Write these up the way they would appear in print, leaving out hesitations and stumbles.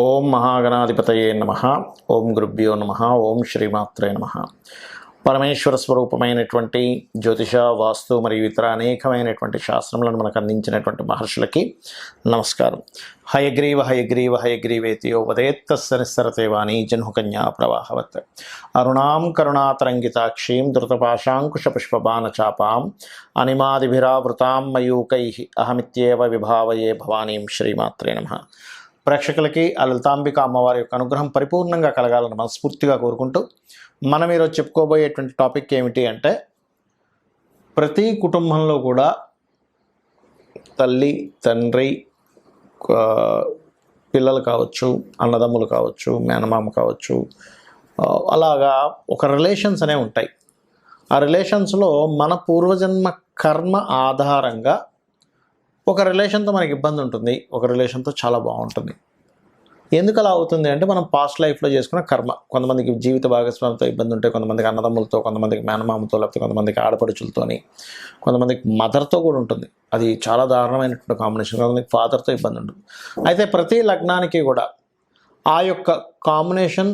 ఓం మహాగణాధిపతయే నమః. ఓం గురుభ్యో నమః. ఓం శ్రీమాత్రే నమః. పరమేశ్వర స్వరూపమైనటువంటి జ్యోతిష, వాస్తు మరియు ఇతర అనేకమైనటువంటి శాస్త్రములను మనకు అందించినటువంటి మహర్షులకి నమస్కారం. హయగ్రీవ హయగ్రీవ హయగ్రీవేతి ఉపదేత్తస్య నిస్సరతే వాణి జన్హుకన్యా ప్రవాహవత్. అరుణాం కరుణాతరంగితాక్షీం ధృతపాశాంకుశపుష్పబాణచాపాం అనిమాదిభిరావృతాం మయూకైః అహమిత్యేవ విభావయే భవానీం. శ్రీమాత్రే నమః. ప్రేక్షకులకి ఆ లలితాంబిక అమ్మవారి యొక్క అనుగ్రహం పరిపూర్ణంగా కలగాలని మనస్ఫూర్తిగా కోరుకుంటూ మనం ఈరోజు చెప్పుకోబోయేటువంటి టాపిక్ ఏమిటి అంటే, ప్రతి కుటుంబంలో కూడా తల్లి, తండ్రి, పిల్లలు కావచ్చు, అన్నదమ్ములు కావచ్చు, మేనమామ కావచ్చు, అలాగా ఒక రిలేషన్స్ అనేవి ఉంటాయి. ఆ రిలేషన్స్లో మన పూర్వజన్మ కర్మ ఆధారంగా ఒక రిలేషన్తో మనకి ఇబ్బంది ఉంటుంది, ఒక రిలేషన్తో చాలా బాగుంటుంది. ఎందుకు అలా అవుతుంది అంటే, మనం పాస్ట్ లైఫ్లో చేసుకున్న కర్మ. కొంతమందికి జీవిత భాగస్వామితో ఇబ్బంది ఉంటాయి, కొంతమందికి అన్నదమ్ములతో, కొంతమందికి మేనమామతో, లేకపోతే కొంతమందికి ఆడపడుచులతోని, కొంతమందికి మదర్తో కూడా ఉంటుంది. అది చాలా దారుణమైనటువంటి కాంబినేషన్. కొంతమందికి ఫాదర్తో ఇబ్బంది ఉంటుంది. అయితే ప్రతి లగ్నానికి కూడా ఆ యొక్క కాంబినేషన్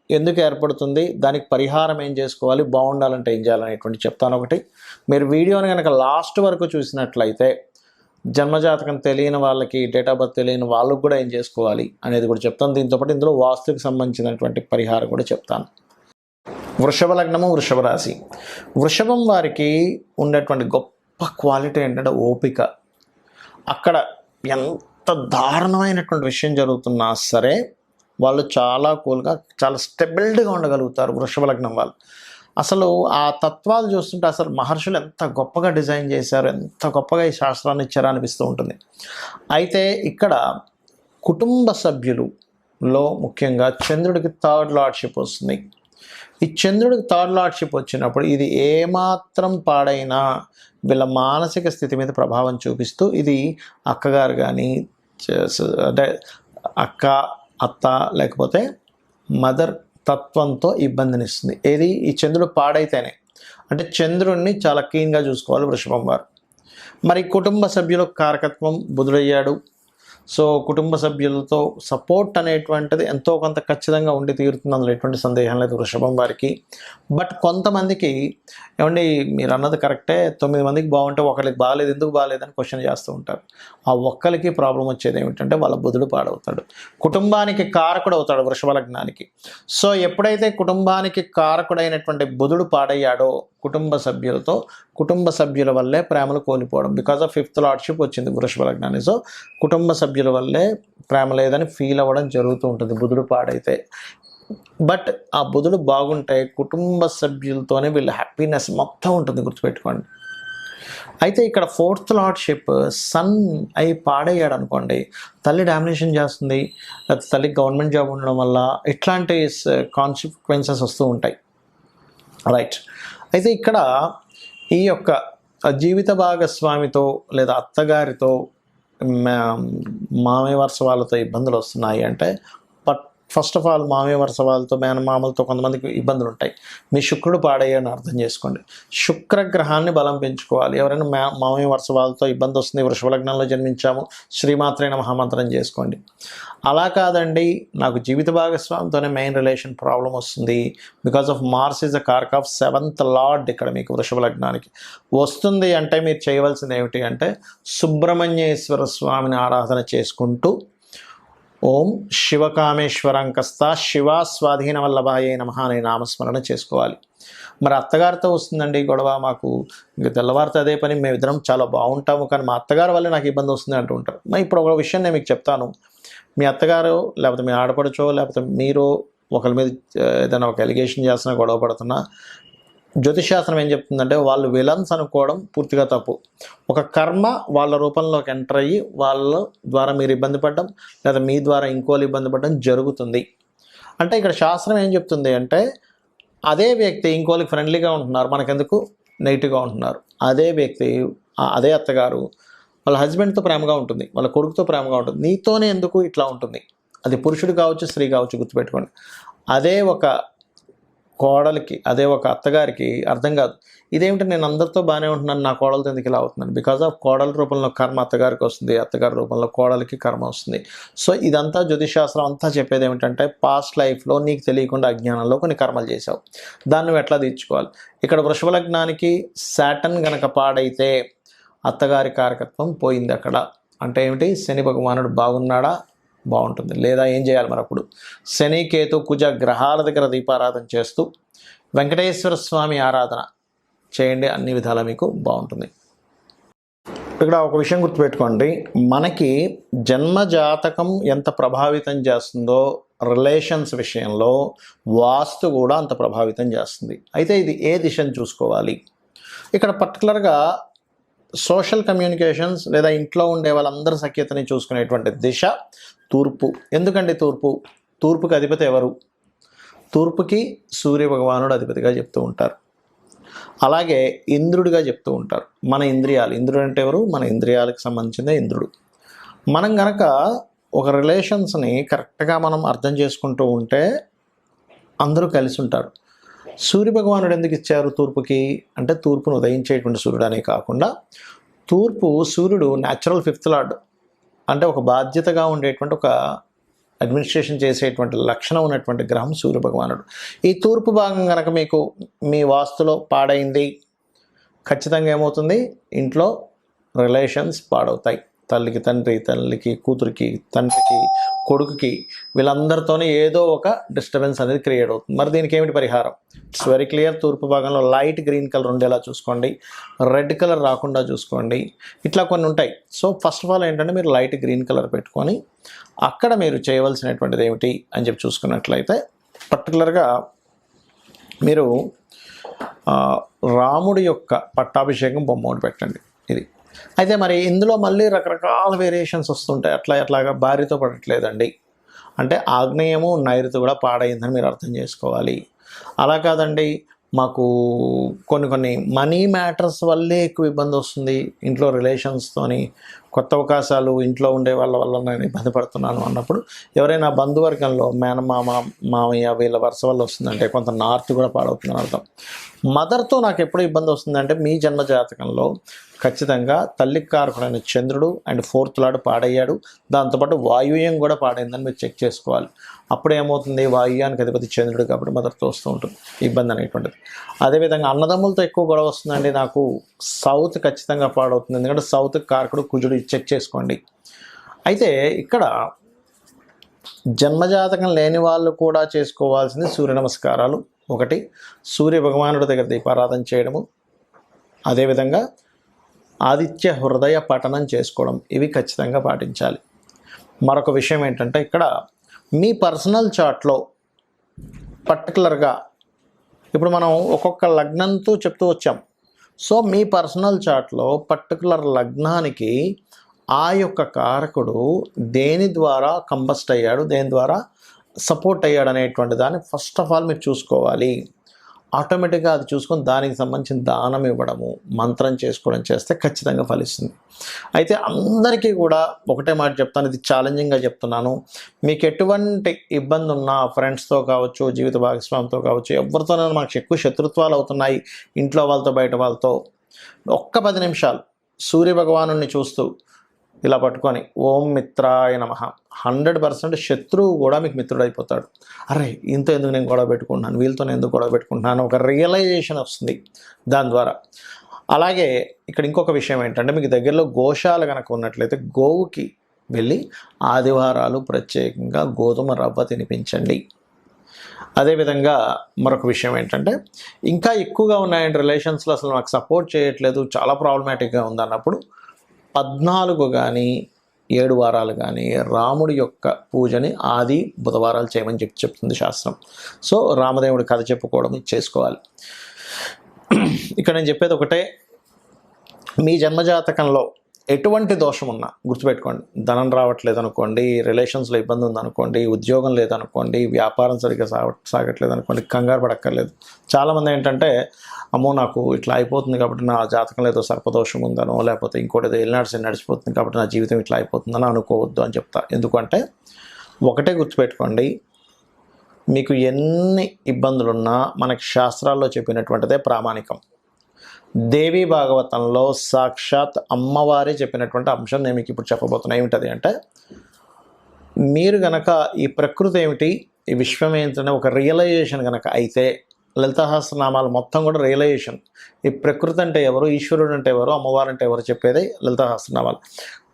ఎందుకు ఏర్పడుతుంది, దానికి పరిహారం ఏం చేసుకోవాలి, బాగుండాలంటే ఏం చేయాలనేటువంటి చెప్తాను. ఒకటి, మీరు వీడియోని కనుక లాస్ట్ వరకు చూసినట్లయితే జన్మజాతకం తెలియని వాళ్ళకి, డేట్ ఆఫ్ బర్త్ తెలియని వాళ్ళకు కూడా ఏం చేసుకోవాలి అనేది కూడా చెప్తాను. దీంతోపాటు ఇందులో వాస్తుకి సంబంధించినటువంటి పరిహారం కూడా చెప్తాను. వృషభ లగ్నము, వృషభ రాశి. వృషభం వారికి ఉండేటువంటి గొప్ప క్వాలిటీ ఏంటంటే ఓపిక. అక్కడ ఎంత దారుణమైనటువంటి విషయం జరుగుతున్నా సరే వాళ్ళు చాలా కూల్గా, చాలా స్టెబిల్డ్గా ఉండగలుగుతారు వృషభ లగ్నం వాళ్ళు. అసలు ఆ తత్వాలు చూస్తుంటే అసలు మహర్షులు ఎంత గొప్పగా డిజైన్ చేశారు, ఎంత గొప్పగా ఈ శాస్త్రాన్ని ఇచ్చారో అనిపిస్తూ ఉంటుంది. అయితే ఇక్కడ కుటుంబ సభ్యులలో ముఖ్యంగా చంద్రుడికి థర్డ్ లార్డ్షిప్ వస్తుంది. ఈ చంద్రుడికి థర్డ్ లార్డ్షిప్ వచ్చినప్పుడు ఇది ఏమాత్రం పాడైనా వీళ్ళ మానసిక స్థితి మీద ప్రభావం చూపిస్తూ, ఇది అక్కగారు కానీ, అంటే అక్క, అత్త, లేకపోతే మదర్ తత్వంతో ఇబ్బందినిస్తుంది. ఏది, ఈ చంద్రుడు పాడైతేనే. అంటే చంద్రుడిని చాలా క్లీన్గా చూసుకోవాలి వృషభం వారు. మరి కుటుంబ సభ్యులకు కారకత్వం బుధుడయ్యాడు. సో కుటుంబ సభ్యులతో సపోర్ట్ అనేటువంటిది ఎంతో కొంత ఖచ్చితంగా ఉండి తీరుతుంది, అందులో ఎటువంటి సందేహం లేదు వృషభం వారికి. బట్ కొంతమందికి, ఏమండి మీరు అన్నది కరెక్టే, 9 మందికి బాగుంటే ఒకరికి బాగాలేదు, ఎందుకు బాగాలేదని క్వశ్చన్ చేస్తూ ఉంటారు. ఆ ఒక్కరికి ప్రాబ్లం వచ్చేది ఏమిటంటే వాళ్ళ బుధుడు పాడవుతాడు, కుటుంబానికి కారకుడు అవుతాడు వృషభ లగ్నానికి. సో ఎప్పుడైతే కుటుంబానికి కారకుడైనటువంటి బుధుడు పాడయ్యాడో, కుటుంబ సభ్యుల వల్లే ప్రేమలు కోల్పోవడం, బికాజ్ ఆఫ్ 5th లార్డ్షిప్ వచ్చింది వృషభ లగ్నాన్ని. సో కుటుంబ సభ్యుల వల్లే ప్రేమ లేదని ఫీల్ అవ్వడం జరుగుతూ ఉంటుంది బుధుడు పాడైతే. బట్ ఆ బుధుడు బాగుంటే కుటుంబ సభ్యులతోనే వీళ్ళ హ్యాపీనెస్ మొత్తం ఉంటుంది, గుర్తుపెట్టుకోండి. అయితే ఇక్కడ 4th లార్డ్షిప్ సన్ అయి పాడయ్యాడు అనుకోండి, తల్లి డామినేషన్ చేస్తుంది, తల్లికి గవర్నమెంట్ జాబ్ ఉండడం వల్ల ఇట్లాంటి కాన్సిక్వెన్సెస్ వస్తూ ఉంటాయి. రైట్. అయితే ఇక్కడ ఈ యొక్క జీవిత భాగస్వామితో లేదా అత్తగారితో, మామయ్య వరుస వాళ్ళతో ఇబ్బందులు వస్తున్నాయి అంటే, ఫస్ట్ ఆఫ్ ఆల్ మామయ్య వరుస వాళ్ళతో, మేనమామలతో కొంతమందికి ఇబ్బందులు ఉంటాయి. మీ శుక్రుడు పాడయ్యని అర్థం చేసుకోండి. శుక్రగ్రహాన్ని బలం పెంచుకోవాలి. ఎవరైనా మామయ్య వరుస వాళ్ళతో ఇబ్బంది వస్తుంది, వృషభ లగ్నంలో జన్మించాము, శ్రీమాత్రే నమః మంత్రం చేసుకోండి. అలా కాదండి, నాకు జీవిత భాగస్వామితోనే మెయిన్ రిలేషన్ ప్రాబ్లం వస్తుంది, because of Mars is a కార్క్ ఆఫ్ 7th లార్డ్ ఇక్కడ మీకు వృషభ లగ్నానికి వస్తుంది అంటే, మీరు చేయవలసింది ఏమిటి అంటే, సుబ్రహ్మణ్యేశ్వర స్వామిని ఆరాధన చేసుకుంటూ ఓం శివకామేశ్వరంకస్త శివ స్వాధీన వల్లభాయే నమః అనే నామస్మరణ చేసుకోవాలి. మరి అత్తగారితో వస్తుందండి గొడవ, మాకు ఇంకా తెల్లవారితో అదే పని, మేమిద్దరం చాలా బాగుంటాము, కానీ మా అత్తగారి వల్ల నాకు ఇబ్బంది వస్తుంది అంటూ ఉంటారు. మరి ఇప్పుడు ఒక విషయం నేను మీకు చెప్తాను. మీ అత్తగారు, లేకపోతే మీ ఆడపడుచో, లేకపోతే మీరు ఒకరి మీద ఏదైనా ఒక ఎలిగేషన్ చేస్తున్నా, గొడవ పడుతున్నా, జ్యోతిషాస్త్రం ఏం చెప్తుందంటే, వాళ్ళు విలన్స్ అనుకోవడం పూర్తిగా తప్పు. ఒక కర్మ వాళ్ళ రూపంలోకి ఎంటర్ అయ్యి వాళ్ళ ద్వారా మీరు ఇబ్బంది పడడం, లేదా మీ ద్వారా ఇంకోళ్ళు ఇబ్బంది పడడం జరుగుతుంది. అంటే ఇక్కడ శాస్త్రం ఏం చెప్తుంది అంటే, అదే వ్యక్తి ఇంకోళ్ళకి ఫ్రెండ్లీగా ఉంటున్నారు, మనకెందుకు నెగిటివ్గా ఉంటున్నారు. అదే వ్యక్తి, అదే అత్తగారు వాళ్ళ హస్బెండ్తో ప్రేమగా ఉంటుంది, వాళ్ళ కొడుకుతో ప్రేమగా ఉంటుంది, నీతోనే ఎందుకు ఇట్లా ఉంటుంది. అది పురుషుడు కావచ్చు, స్త్రీ కావచ్చు, గుర్తుపెట్టుకోండి. అదే ఒక కోడలికి అదే ఒక అత్తగారికి అర్థం కాదు. ఇదేమిటి నేను అందరితో బాగానే ఉంటున్నాను, నా కోడలతో ఎందుకు ఇలా అవుతున్నాను? బికాజ్ ఆఫ్ కోడల రూపంలో కర్మ అత్తగారికి వస్తుంది, అత్తగారి రూపంలో కోడలికి కర్మ వస్తుంది. సో ఇదంతా జ్యోతిషాస్త్రం అంతా చెప్పేది ఏమిటంటే పాస్ట్ లైఫ్లో నీకు తెలియకుండా అజ్ఞానంలో కొన్ని కర్మలు చేసావు, దాన్ని నువ్వు ఎట్లా తీర్చుకోవాలి. ఇక్కడ వృషభ లగ్నానికి శాటర్న్ గనక పాడైతే అత్తగారి కారకత్వం పోయింది అక్కడ. అంటే ఏమిటి, శని భగవానుడు బాగున్నాడా, బాగుంటుంది. లేదా ఏం చేయాలి మరి అప్పుడు, శని కేతు కుజ గ్రహాల దగ్గర దీపారాధన చేస్తూ వెంకటేశ్వర స్వామి ఆరాధన చేయండి, అన్ని విధాలా మీకు బాగుంటుంది. ఇక్కడ ఒక విషయం గుర్తుపెట్టుకోండి, మనకి జన్మజాతకం ఎంత ప్రభావితం చేస్తుందో రిలేషన్స్ విషయంలో వాస్తు కూడా అంత ప్రభావితం చేస్తుంది. అయితే ఇది ఏ దిశను చూసుకోవాలి, ఇక్కడ పర్టికులర్గా సోషల్ కమ్యూనికేషన్స్ లేదా ఇంట్లో ఉండే వాళ్ళందరి సఖ్యతని చూసుకునేటువంటి దిశ తూర్పు. ఎందుకండి తూర్పుకి అధిపతి ఎవరు? తూర్పుకి సూర్య భగవానుడు అధిపతిగా చెప్తూ ఉంటారు, అలాగే ఇంద్రుడిగా చెప్తూ ఉంటారు. మన ఇంద్రియాలు, ఇంద్రుడు అంటే ఎవరు? మన ఇంద్రియాలకు సంబంధించిన ఇంద్రుడు. మనం గనక ఒక రిలేషన్స్ని కరెక్ట్గా మనం అర్థం చేసుకుంటూ ఉంటే అందరూ కలిసి ఉంటారు. సూర్య భగవానుడు ఎందుకు ఇచ్చారు తూర్పుకి అంటే, తూర్పును ఉదయించేటువంటి సూర్యుడు అనే కాకుండా సూర్యుడు న్యాచురల్ 5th లార్డ్, అంటే ఒక బాధ్యతగా ఉండేటువంటి ఒక అడ్మినిస్ట్రేషన్ చేసేటువంటి లక్షణం ఉన్నటువంటి గ్రహం సూర్య భగవానుడు. ఈ తూర్పు భాగం కనుక మీకు మీ వాస్తులో పాడైంది, ఖచ్చితంగా ఏమవుతుంది, ఇంట్లో రిలేషన్స్ పాడవుతాయి. తల్లికి తండ్రి, తల్లికి కూతురికి, తండ్రికి కొడుకుకి, వీళ్ళందరితోనే ఏదో ఒక డిస్టర్బెన్స్ అనేది క్రియేట్ అవుతుంది. మరి దీనికి ఏమిటి పరిహారం? It's very clear. తూర్పు భాగంలో లైట్ గ్రీన్ కలర్ ఉండేలా చూసుకోండి, రెడ్ కలర్ రాకుండా చూసుకోండి, ఇట్లా కొన్ని ఉంటాయి. సో ఫస్ట్ ఆఫ్ ఆల్ ఏంటంటే మీరు లైట్ గ్రీన్ కలర్ పెట్టుకొని అక్కడ మీరు చేయవలసినటువంటిది ఏమిటి అని చెప్పి చూసుకున్నట్లయితే, పర్టికులర్గా మీరు రాముడి యొక్క పట్టాభిషేకం బొమ్మ ఒకటి పెట్టండి. ఇది అయితే మరి ఇందులో మళ్ళీ రకరకాల వేరియేషన్స్ వస్తుంటాయి. అట్లాగా భార్యతో పడట్లేదండి అంటే ఆగ్నేయము నైరుతి కూడా పాడైందని మీరు అర్థం చేసుకోవాలి. అలా కాదండి, మాకు కొన్ని మనీ మ్యాటర్స్ వల్లే ఎక్కువ ఇబ్బంది వస్తుంది, ఇంట్లో రిలేషన్స్తోని కొత్త అవకాశాలు ఇంట్లో ఉండే వాళ్ళ వల్ల నేను ఇబ్బంది పడుతున్నాను అన్నప్పుడు, ఎవరైనా బంధువర్గంలో మేనమామ, మామయ్య వీళ్ళ వరుస వల్ల వస్తుందంటే కొంత నార్త్ కూడా పాడవుతుందని అర్థం. మదర్తో నాకు ఎప్పుడు ఇబ్బంది వస్తుందంటే మీ జన్మ జాతకంలో ఖచ్చితంగా తల్లికి కారకుడైన చంద్రుడు అండ్ 4th లార్డ్ పాడయ్యాడు, దాంతోపాటు వాయువ్యం కూడా పాడైందని మీరు చెక్ చేసుకోవాలి. అప్పుడు ఏమవుతుంది, వాయువ్యానికి అధిపతి చంద్రుడు కాబట్టి మదర్తో వస్తూ ఉంటుంది ఇబ్బంది అనేటువంటిది. అదేవిధంగా అన్నదమ్ములతో ఎక్కువ గొడవ వస్తుందండి, నాకు సౌత్ ఖచ్చితంగా పాడవుతుంది, ఎందుకంటే సౌత్ కారకుడు కుజుడు, చెక్ చేసుకోండి. అయితే ఇక్కడ జన్మజాతకం లేని వాళ్ళు కూడా చేసుకోవాల్సింది సూర్య నమస్కారాలు. ఒకటి, సూర్య భగవానుడి దగ్గర దీపారాధన చేయడము, అదేవిధంగా ఆదిత్య హృదయ పఠనం చేసుకోవడం, ఇవి ఖచ్చితంగా పాటించాలి. మరొక విషయం ఏంటంటే, ఇక్కడ మీ పర్సనల్ చార్ట్లో పర్టికులర్గా ఇప్పుడు మనం ఒక్కొక్క లగ్నంతో చెప్తూ వచ్చాం. సో మీ పర్సనల్ చార్ట్లో పర్టికులర్ లగ్నానికి ఆ యొక్క కారకుడు దేని ద్వారా కంబస్ట్ అయ్యాడు, దేని ద్వారా సపోర్ట్ అయ్యాడు అనేటువంటి దాన్ని ఫస్ట్ ఆఫ్ ఆల్ మీరు చూసుకోవాలి. ఆటోమేటిక్గా అది చూసుకొని దానికి సంబంధించిన దానం ఇవ్వడము, మంత్రం చేసుకోవడం చేస్తే ఖచ్చితంగా ఫలిస్తుంది. అయితే అందరికీ కూడా ఒకటే మాట చెప్తాను, ఇది ఛాలెంజింగ్గా చెప్తున్నాను, మీకు ఎటువంటి ఇబ్బంది ఉన్నా ఫ్రెండ్స్తో కావచ్చు, జీవిత భాగస్వామితో కావచ్చు, ఎవరితోనైనా మాకు ఎక్కువ శత్రుత్వాలు అవుతున్నాయి ఇంట్లో వాళ్ళతో బయట వాళ్ళతో, ఒక్క 10 నిమిషాలు సూర్య భగవానుడిని చూస్తూ ఇలా పట్టుకొని ఓం మిత్రాయ నమః, 100% శత్రువు కూడా మీకు మిత్రుడైపోతాడు. అరే ఇంత ఎందుకు నేను గొడవ పెట్టుకుంటున్నాను, వీళ్ళతో నేను ఎందుకు గొడవ పెట్టుకుంటున్నాను, ఒక రియలైజేషన్ వస్తుంది దాని ద్వారా. అలాగే ఇక్కడ ఇంకొక విషయం ఏంటంటే, మీకు దగ్గరలో గోశాల కనుక ఉన్నట్లయితే గోవుకి వెళ్ళి ఆదివారాలు ప్రత్యేకంగా గోధుమ రవ్వ తినిపించండి. అదేవిధంగా మరొక విషయం ఏంటంటే, ఇంకా ఎక్కువగా ఉన్నాయండి రిలేషన్స్లో, అసలు నాకు సపోర్ట్ చేయట్లేదు, చాలా ప్రాబ్లమాటిక్గా ఉందన్నప్పుడు 14 కానీ 7 వారాలు కానీ రాముడి యొక్క పూజని ఆది బుధవారాలు చేయమని చెప్తుంది శాస్త్రం. సో రామదేవుడి కథ చెప్పుకోవడం చేసుకోవాలి. ఇక్కడ నేను చెప్పేది ఒకటే, మీ జన్మజాతకంలో ఎటువంటి దోషం ఉన్నా గుర్తుపెట్టుకోండి, ధనం రావట్లేదు అనుకోండి, రిలేషన్స్లో ఇబ్బంది ఉందనుకోండి, ఉద్యోగం లేదనుకోండి, వ్యాపారం సరిగ్గా సాగట్లేదు అనుకోండి, కంగారు పడక్కర్లేదు. చాలామంది ఏంటంటే, అమ్మో నాకు ఇట్లా అయిపోతుంది కాబట్టి నా జాతకంలో ఏదో సర్పదోషం ఉందనో, లేకపోతే ఇంకోటి ఏదో ఎల్నాడ్స్ నడిచిపోతుంది కాబట్టి నా జీవితం ఇట్లా అయిపోతుందని అనుకోవద్దు అని చెప్తా. ఎందుకంటే ఒకటే గుర్తుపెట్టుకోండి, మీకు ఎన్ని ఇబ్బందులున్నా మనకి శాస్త్రాల్లో చెప్పినటువంటిదే ప్రామాణికం. దేవీ భాగవతంలో సాక్షాత్ అమ్మవారే చెప్పినటువంటి అంశం నేను మీకు ఇప్పుడు చెప్పబోతున్నా. ఏమిటది అంటే, మీరు గనక ఈ ప్రకృతి ఏమిటి, ఈ విశ్వం ఏంటనే ఒక రియలైజేషన్ కనుక అయితే, లలితా సహస్రనామాలు మొత్తం కూడా రియలైజేషన్. ఈ ప్రకృతి అంటే ఎవరు, ఈశ్వరుడు అంటే ఎవరు, అమ్మవారు అంటే ఎవరు చెప్పేది లలితా సహస్రనామాలు.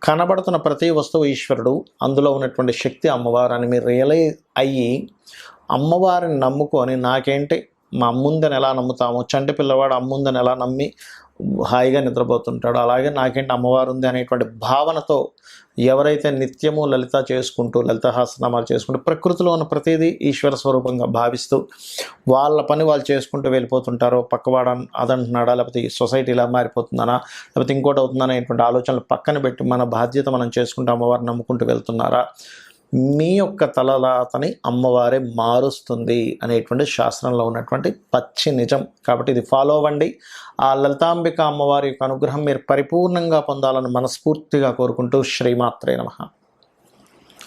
కనబడుతున్న ప్రతి వస్తువు ఈశ్వరుడు, అందులో ఉన్నటువంటి శక్తి అమ్మవారు అని మీరు రియలైజ్ అయ్యి అమ్మవారిని నమ్ముకొని, నాకేంటి మా అమ్ముందని ఎలా నమ్ముతాము, చంటి పిల్లవాడు అమ్ముందని ఎలా నమ్మి హాయిగా నిద్రపోతుంటాడు, అలాగే నాకేంటి అమ్మవారు ఉంది అనేటువంటి భావనతో ఎవరైతే నిత్యము లలిత చేసుకుంటూ, లలిత సహస్రనామాలు చేసుకుంటూ, ప్రకృతిలో ఉన్న ప్రతిదీ ఈశ్వర స్వరూపంగా భావిస్తూ వాళ్ళ పని వాళ్ళు చేసుకుంటూ వెళ్ళిపోతుంటారో, పక్కవాడ అదంటున్నాడా, లేకపోతే ఈ సొసైటీ ఇలా మారిపోతుందనా, లేకపోతే ఇంకోటి అవుతుందనా అనేటువంటి ఆలోచనలు పక్కన పెట్టి మన బాధ్యత మనం చేసుకుంటూ అమ్మవారిని నమ్ముకుంటూ వెళ్తున్నారా, మీ యొక్క తలరాతని అమ్మవారే మారుస్తుంది అనేటువంటి శాస్త్రంలో ఉన్నటువంటి పచ్చి నిజం. కాబట్టి ఇది ఫాలో అవ్వండి. ఆ లలితాంబిక అమ్మవారి యొక్క అనుగ్రహం మీరు పరిపూర్ణంగా పొందాలని మనస్ఫూర్తిగా కోరుకుంటూ శ్రీమాత్రే నమః.